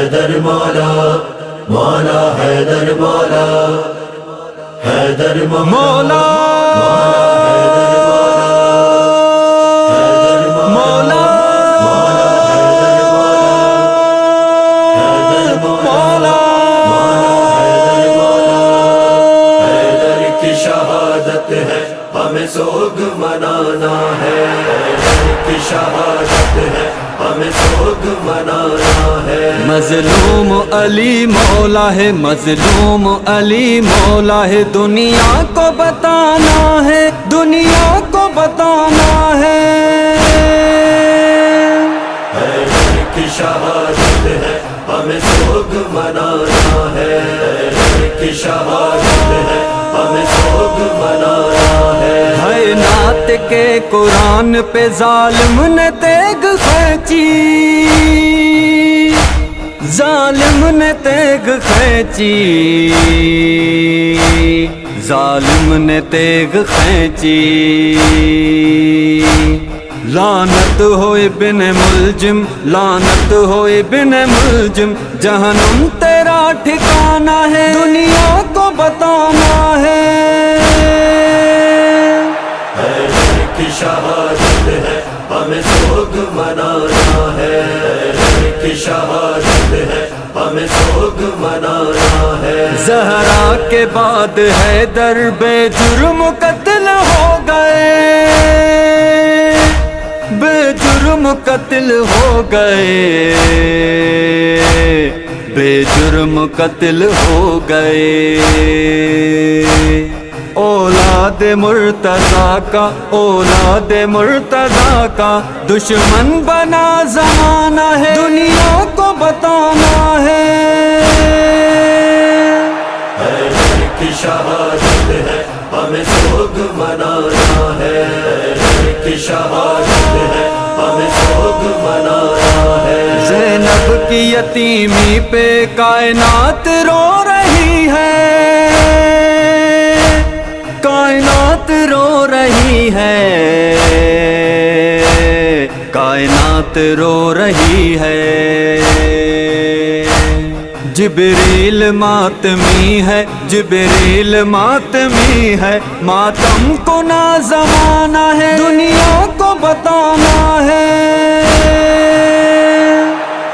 حیدر مولا مولا حیدر مولا حیدر مولا مولا حیدر کی شہادت ہے ہمیں سوگ منانا ہے، حیدر کی شہادت ہے ہمیں سوگ منانا ہے۔ مظلوم علی مولا ہے، مظلوم علی مولا ہے، دنیا کو بتانا ہے، دنیا کو بتانا ہے۔ حیدر کی شہادت ہے ہمیں سوگ منانا ہے، حیدر کی شہادت ہے ہمیں سوگ منانا ہے۔ نعت کے قرآن پہ ظالم نے تیغ کھینچی، ظالم نے تیغ کھینچی، ظالم نے تیغ کھینچی۔ لعنت ہو ابن ملجم، لعنت ہو ابن ملجم، جہنم تیرا ٹھکانہ ہے، دنیا کو بتانا ہے۔ حیدر کی شہادت ہے ہمیں سوگ منانا ہے، حیدر کی شہادت ہے ہمیں سوگ منانا ہے۔ زہرا کے بعد حیدر بے جرم قتل ہو گئے، بے جرم قتل ہو گئے، بے جرم قتل ہو گئے۔ اولاد مرتضیٰ کا، اولاد مرتضیٰ کا دشمن بنا زمانہ ہے، دنیا کو بتانا ہے۔ حیدر کی شہادت ہے ہمیں سوگ منانا ہے، حیدر کی شہادت ہے ہمیں سوگ منانا ہے۔ زینب کی یتیمی پہ کائنات رو رہی ہے، کائنات رو رہی ہے، کائنات رو رہی ہے۔ جبریل ماتمی ہے، جبریل ماتمی ہے، ماتم کو نہ زمانہ ہے، دنیا کو بتانا ہے۔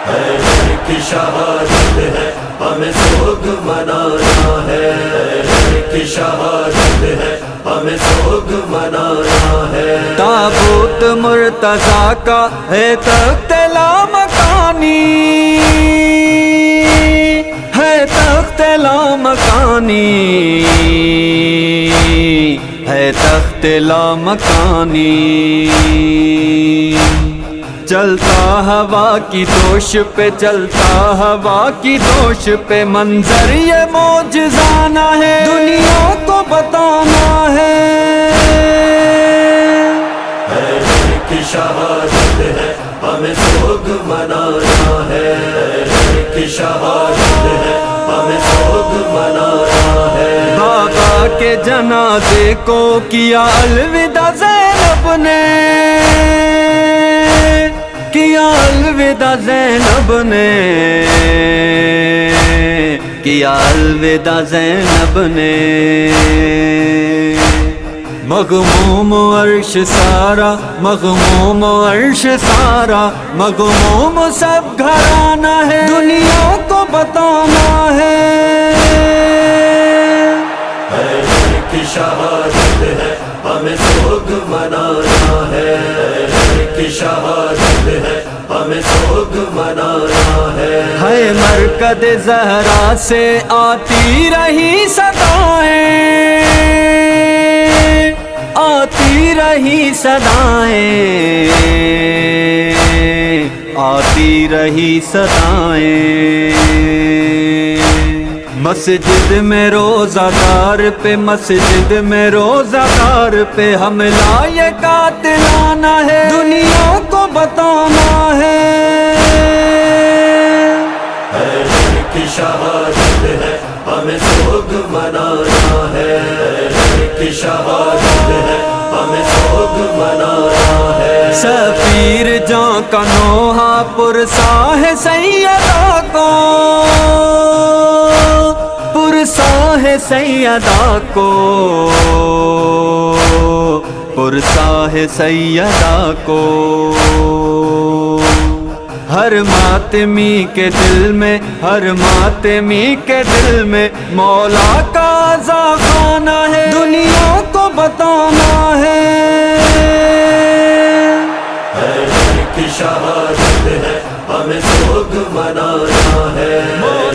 حیدر کی شہادت ہے ہمیں سوگ منانا ہے، حیدر کی شہادت ہے ہمیں سوگ منانا ہے۔ تابوت مرتضیٰ کا ہے تخت لامکانی، ہے تخت لامکانی، ہے تخت لامکانی۔ چلتا ہوا کی دوش پہ، چلتا ہوا کی دوش پہ، منظر یہ معجزانہ ہے، دنیا کو بتانا ہے۔ حیدر کی شہادت ہے ہمیں سوگ منانا ہے، حیدر کی شہادت ہے ہمیں سوگ منانا ہے۔ بابا کے جنازے کو کیا الوداع زینب نے، کیا الوداع زینب نے، کیا الوداع زینب نے۔ مغموم عرش سارا، مغموم عرش سارا، مغموم سب گھرانہ ہے، دنیا کو بتانا ہے۔ حیدر کی شہادت ہے ہمیں سوگ منانا ہے، حیدر کی شہادت ہے ہمیں سوگ منانا ہے۔ ہے مرکز زہرا سے آتی رہی صدائیں، آتی رہی صدائیں، آتی رہی صدائیں۔ مسجد میں روزہ دار پہ، مسجد میں روزہ دار پہ حملہ یہ قاتلانہ ہے، دنیا کو بتانا ہے۔ حیدر کی شہادت ہے ہمیں سوگ منانا ہے، حیدر کی شہادت ہے ہمیں سوگ منانا ہے۔ سفیر جاں کا نوحہ پرسا ہے سیدہ کو، پرسا ہے سیدہ کو، پرسا ہے سیدہ کو۔ ہر ماتمی کے دل میں، ہر ماتمی کے دل میں مولا کا خانہ ہے، دنیا کو بتانا ہے۔ حیدر کی شہادت ہے، ہمیں سوگ منانا ہے۔